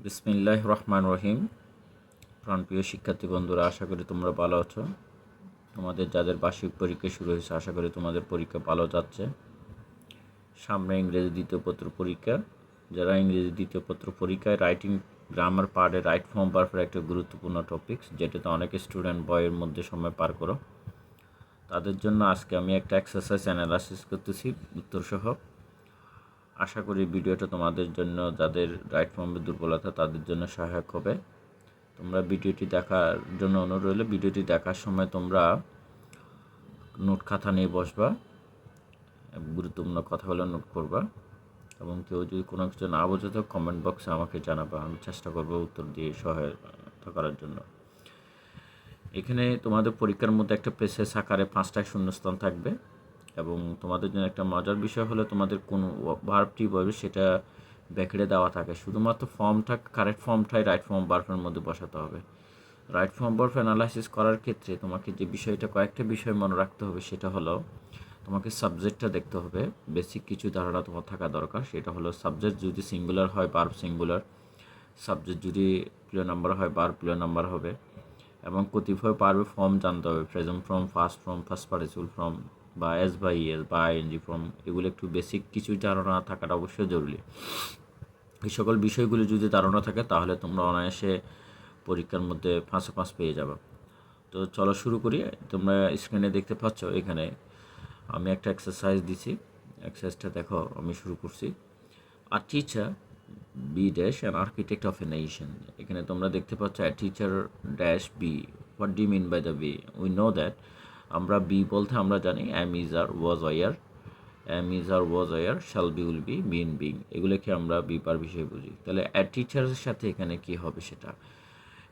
বিসমিল্লাহির রহমানির রহিম। প্রাণপ্রিয় শিক্ষার্থী বন্ধুরা, আশা করি তোমরা ভালো আছো। তোমাদের যাদের বার্ষিক পরীক্ষা শুরু হয়েছে, আশা করি তোমাদের পরীক্ষা ভালো যাচ্ছে। সামনে ইংরেজি দ্বিতীয় পত্র পরীক্ষা। যারা ইংরেজি দ্বিতীয় পত্র পরীক্ষায় রাইটিং গ্রামার পার্টে রাইট ফর্ম ভার্বের একটা গুরুত্বপূর্ণ টপিকস, যেটাতে অনেক স্টুডেন্ট বইয়ের মধ্যে সময় পার করো, তাদের জন্য আজকে আমি একটা এক্সারসাইজ অ্যানালাইসিস করতেছি উত্তরসহ। আশা করি ভিডিওটা তোমাদের জন্য, যাদের রাইট ফর্মের দুর্বলতা, তাদের জন্য সহায়ক হবে। তোমরা ভিডিওটি দেখার জন্য অনুরোধ রইল। ভিডিওটি দেখার সময় তোমরা নোট খাতা নিয়ে বসবা, গুরুত্বপূর্ণ কথাগুলো নোট করবা, এবং কেউ যদি কোনো কিছু না বোঝে তো কমেন্ট বক্সে আমাকে জানাবা। আমি চেষ্টা করবো উত্তর দিয়ে সহায়তা করার জন্য। এখানে তোমাদের পরীক্ষার মধ্যে একটা প্রেসেস আকারে 5টা শূন্যস্থান থাকবে, এবং তোমাদের জন্য একটা মজার বিষয় হলো তোমাদের কোন ভার্বটি বলবে সেটা ব্যাকেটে দেওয়া থাকে। শুধুমাত্র ফর্মটা, কারেক্ট ফর্মটাই রাইট ফর্ম ভার্বের মধ্যে বসাতে হবে। রাইট ফর্ম ভার্ব অ্যানালাইসিস করার ক্ষেত্রে তোমাকে যে বিষয়টা, কয়েকটা বিষয় মনে রাখতে হবে, সেটা হলো তোমাকে সাবজেক্টটা দেখতে হবে। বেসিক কিছু ধারণা তোমার থাকা দরকার। সেটা হলো সাবজেক্ট যদি সিঙ্গুলার হয় ভার্ব সিঙ্গুলার, সাবজেক্ট যদি প্লুরাল নাম্বার হয় ভার্ব প্লুরাল নাম্বার হবে, এবং কতিপয় ভার্বে ফর্ম জানতে হবে। Present form, first form, first participle form, বা এস বা ইএস বা আইএনজি ফর্ম, এগুলো একটু বেসিক কিছু ধারণা থাকাটা অবশ্যই জরুরি। এই সকল বিষয়গুলি যদি ধারণা থাকে তাহলে তোমরা অনায়াসে পরীক্ষার মধ্যে 5 পেয়ে যাবে। তো চলো শুরু করি। তোমরা স্ক্রিনে দেখতে পাচ্ছ, এখানে আমি একটা এক্সারসাইজ দিছি। এক্সারসাইজটা দেখো, আমি শুরু করছি। A teacher be dash an architect of a nation. এখানে তোমরা দেখতে পাচ্ছ a teacher dash be. What do mean by the be? We know that, আমরা বি বলতে আমরা জানি am, is, are, was, were. Am, is, are, was, were, shall be, will be, been, being, এগুলোকে আমরা বি পার বিষয়ে বুঝি। তাহলে অ্যা টিচারের সাথে এখানে কি হবে সেটা।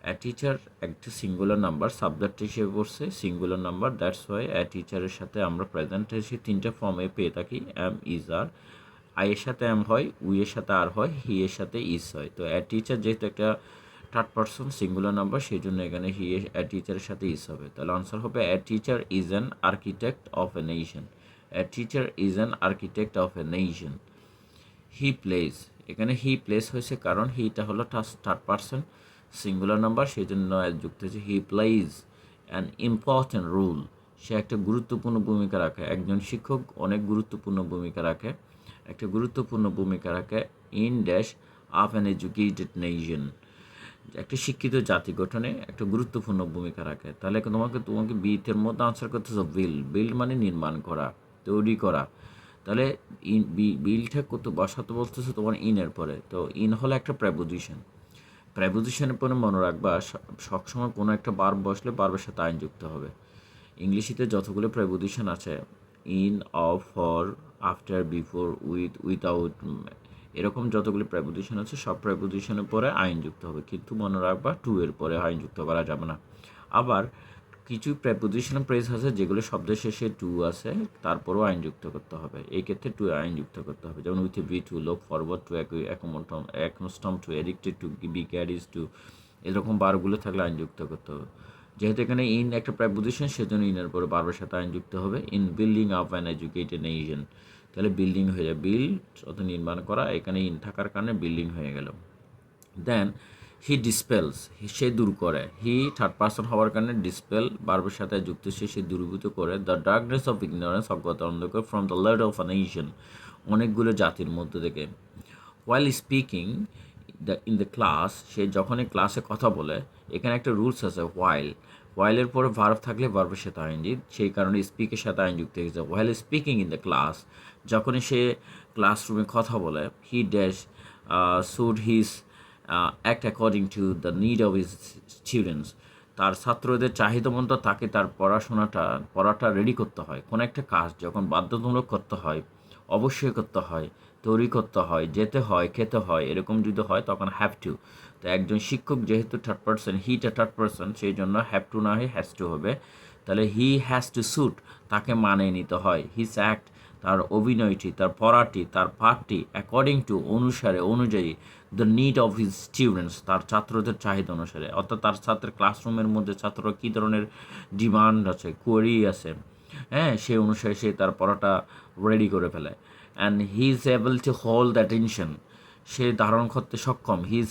অ্যা টিচার একটা সিঙ্গুলার নাম্বার, সাবজেক্ট হিসেবে পড়ছে সিঙ্গুলার নাম্বার, দ্যাটস ওয়াই অ্যা টিচারের সাথে আমরা প্রেজেন্ট এসে 3টে ফর্মে পেয়ে থাকি। অ্যাম, ইজ, আর, আই এর সাথে অ্যাম হয়, উই এর সাথে আর হয়, হি এর সাথে ইজ হয়। তো অ্যা টিচার যেহেতু একটা থার্ড পারসন সিঙ্গুলার নাম্বার, সেই জন্য এখানে হি এ অ্যা টিচারের সাথে ইজ হবে। তাহলে আনসার হবে a teacher is an architect of a nation. A teacher is an architect of a nation. He plays, এখানে হি প্লেস হয়েছে কারণ হিটা হলো থার্ড পারসন সিঙ্গুলার নাম্বার, সেই জন্য যুক্ত হয়েছে। He plays an important role, সে একটা গুরুত্বপূর্ণ ভূমিকা রাখে। একজন শিক্ষক অনেক গুরুত্বপূর্ণ ভূমিকা রাখে, একটা গুরুত্বপূর্ণ ভূমিকা রাখে in dash of an educated nation, একটা শিক্ষিত জাতি গঠনে একটা গুরুত্বপূর্ণ ভূমিকা রাখে। তাহলে তোমাকে বিতের মধ্যে আনসার করতেছো বিল্ড মানে নির্মাণ করা, তৈরি করা। তাহলে বিলটা কত বসাতে বলতেছে তোমার ইনের পরে, তো ইন হলো একটা প্রেপোজিশন। প্রেপোজিশনের পরে মনে রাখবা সবসময় কোনো একটা বার্ব বসলে বার্বের সাথে আইন যুক্ত হবে। ইংলিশিতে যতগুলো প্রেপোজিশন আছে, in, of, for, after, before, with, without, এরকম যতগুলো প্রেপোজিশন আছে সব প্রেপোজিশনের পরে আইন যুক্ত হবে, কিন্তু মনে রাখবা টু এর পরে আইন যুক্ত করা যাবে না। আবার কিছু প্রেপোজিশনাল ফ্রেজ আছে যেগুলো শব্দের শেষে টু আছে, তারপরেও আইন যুক্ত করতে হবে। এই ক্ষেত্রে টু আইন যুক্ত করতে হবে, যেমন with be, to look forward, to accustom, to addicted, to be carriage, to, এরকম বারগুলো থাকলে আইন যুক্ত করতে হবে। যেহেতু এখানে ইন একটা প্রেপোজিশন, সেজন্য ইনের পরে বারবার সাথে আইন যুক্ত হবে। In building up an educated nation, তাহলে বিল্ডিং হয়ে যায়, বিল্ড অত নির্মাণ করা, এখানে ইন থাকার কারণে বিল্ডিং হয়ে গেল। দেন হি ডিসপেলস, সে দূর করে। হি থার্ড পারসন হওয়ার কারণে ডিসপেল বার্বের সাথে যুক্ত, সে দূরীভূত করে দ্য ডার্কনেস অফ ইগনোরেন্স, অজ্ঞতা অন্ধকার, from the lard of a nation, অনেকগুলো জাতির মধ্যে থেকে। While speaking in the class, সে যখনই ক্লাসে কথা বলে, এখানে একটা রুলস আছে ওয়াইল। ওয়াইলের পরে ভার্ব থাকলে ভার্বের সাথে আইনজি, সেই কারণে স্পিকের সাথে আইন যুক্ত হয়ে গেছে। ওয়াইল স্পিকিং ইন দ্য ক্লাস, যখনই সে ক্লাসরুমে কথা বলে, he dash should his act according to the need of his students, তার ছাত্রদের চাহিদা মতো তাকে তার পড়াটা রেডি করতে হয়। কোনো একটা কাজ যখন বাধ্যতামূলক করতে হয়, অবশ্যই করতে হয়, তৈরি করতে হয়, যেতে হয়, খেতে হয়, এরকম যদি হয় তখন হ্যাভ টু। তো একজন শিক্ষক যেহেতু থার্ড পারসন, হিটা থার্ড পারসন, সেই জন্য হ্যাভ টু না হয়ে হ্যাজ টু হবে। তাহলে হি হ্যাজ টু স্যুট, তাকে মানিয়ে নিতে হয়। হিজ অ্যাক্ট, তার অভিনয়টি, তার পড়াটি, তার পাঠটি, অ্যাকর্ডিং টু অনুসারে, অনুযায়ী, the need of his students, তার ছাত্রদের চাহিদা অনুসারে। অর্থাৎ তার ছাত্রের ক্লাসরুমের মধ্যে ছাত্ররা কী ধরনের ডিমান্ড আছে, কোয়ারি আছে, হ্যাঁ, সেই অনুসারে সে তার পড়াটা রেডি করে ফেলে। And he is able to hold the attention, সে ধারণ করতে সক্ষম, হি ইজ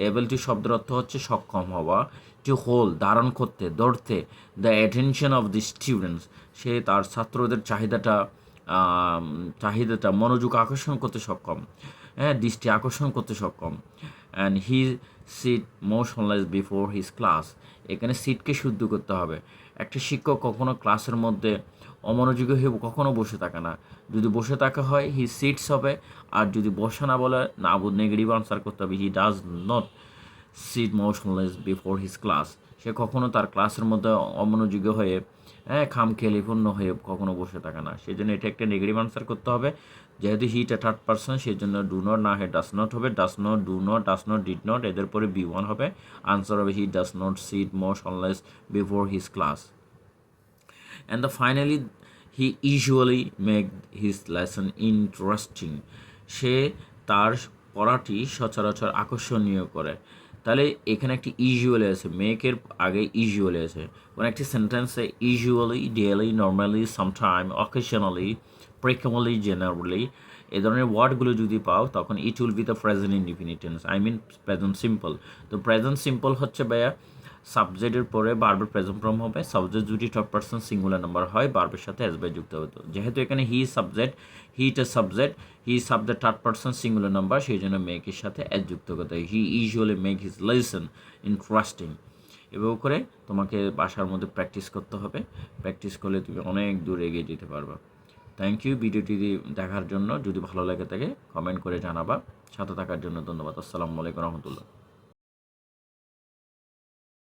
এবল টু শব্দের অর্থ হচ্ছে সক্ষম হওয়া, টু হোল্ড ধারণ করতে, ধরতে, the attention of the students, সে তার ছাত্রদের চাহিদাটা মনোযোগ আকর্ষণ করতে সক্ষম, হ্যাঁ, দৃষ্টি আকর্ষণ করতে সক্ষম। And he sit motionless before his class, এখানে সিটকে শুদ্ধ করতে হবে। একটা শিক্ষক কখনো ক্লাসের মধ্যে অমনোযোগী হয়ে কখনো বসে থাকে না। যদি বসে থাকা হয় হি সিটস হবে, আর যদি বসে না বলে না নেগেটিভ আনসার করতে হবে, he does not sit motionless before his class, সে কখনো তার ক্লাসের মধ্যে অমনোযোগী হয়ে, হ্যাঁ, খামখেয়ালিপূর্ণ হয়ে কখনো বসে থাকে না। সেই জন্য এটা একটা নেগেটিভ আনসার করতে হবে। যেহেতু হিটা থার্ড পার্সন, সেই জন্য ডু নট না হয়ে ডাস নট হবে, does not, do not, does not, did not, এদের পরে B1 হবে। আনসার হবে he does not sit motionless before his class. And finally, he usually make his lesson interesting, সে তার পড়াটি সচরাচর আকর্ষণীয় করে। তাহলে এখানে একটি ইউজুয়ালি আছে, মেকের আগে ইউজুয়ালি আছে। কোনো একটি সেন্টেন্সে usually, daily, normally, sometime, occasionally, frequently, generally, এই ধরনের ওয়ার্ডগুলো যদি পাও তখন it will be the present indefinite tense, I mean present simple. তো প্রেজেন্ট সিম্পল হচ্ছে ভাইয়া সাবজেক্টের পরে বারবার প্রেজেন্ট ফর্ম হবে, সাবজেক্ট যদি থার্ড পারসন সিঙ্গুলার নাম্বার হয় বারবার সাথে এস বাই যুক্ত হতো। যেহেতু এখানে he subject, he subject third person singular number, সেই জন্য মেকের সাথে এস যুক্ত করতে হয়। হি usually make his lesson interesting. এভাবে করে তোমাকে বাসার মধ্যে প্র্যাকটিস করতে হবে। প্র্যাকটিস করলে তুমি অনেক দূর এগিয়ে যেতে পারবা। থ্যাংক ইউ ভিডিওটি দেখার জন্য। যদি ভালো লাগে থাকে কমেন্ট করে জানাবা। সাথে থাকার জন্য ধন্যবাদ। আসসালামু আলাইকুম রহমতুল্লাহ।